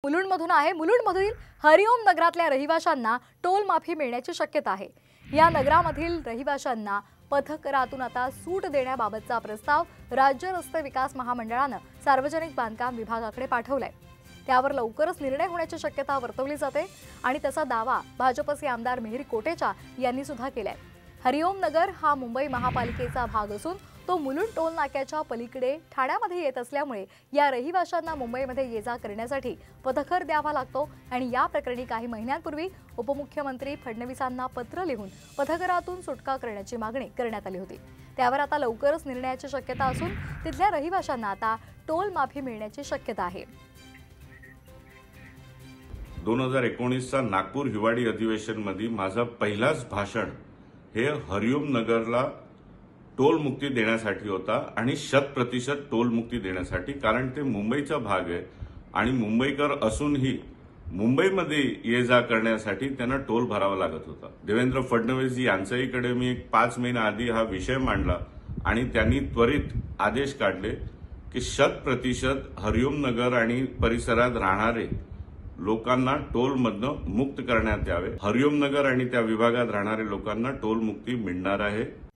मुलुंडमधून आहे। मुलुंडमधील हरिओम नगरातल्या रहिवाशांना टोल माफी मिळण्याची शक्यता आहे। या नगरामधील रहिवाशांना पथकरातून आता सूट देण्याबाबतचा प्रस्ताव राज्य रस्ते विकास महामंडळाने सार्वजनिक बांधकाम विभागाकडे पाठवलाय। त्यावर लवकरच निर्णय होण्याची शक्यता वर्तवली जाते आणि त्याचा दावा भाजपचे आमदार मिहिर कोटेचा यांनी सुद्धा केलाय। हरिओम नगर हा मुंबई महापालिकेचा भाग असून तो मुलुंड टोल नाक्याच्या पलीकडे ठाण्यामध्ये येत असल्यामुळे या रहिवाशांना मुंबईमध्ये ये-जा करण्यासाठी पथकर द्यावा लागतो आणि या प्रकरणी काही महिन्यांपूर्वी उपमुख्यमंत्री फडणवीसांना पत्र लिहून पथकरातून सुटका करण्याची मागणी करण्यात आली होती। त्यावर आता लवकरच निर्णयाची शक्यता असून तिथल्या रहिवाशांना आता टोल माफी मिळण्याची शक्यता आहे। 2019 चा नागपूर हिवाळी अधिवेशन मध्ये माझा पहिलाच भाषण हे हरिओम नगरला टोल मुक्ती देण्यासाठी होता आणि 100% टोल मुक्ती देण्यासाठी, कारण ते मुंबईचा भाग आहे आणि मुंबईकर असूनही मुंबईमध्ये ये जा करण्यासाठी त्यांना टोल भरावा लागत होता। देवेंद्र फडणवीस यांच्याकडे मी 5 महिन्याआधी हा विषय मांडला आणि त्यांनी त्वरित आदेश काढले की 100% हरिओम नगर आणि परिसरात राहणारे लोकांना टोलमधनं मुक्त करण्यात यावे। हरिओम नगर आणि त्या विभागात राहणारे लोकांना टोल मुक्ती मिळणार आहे।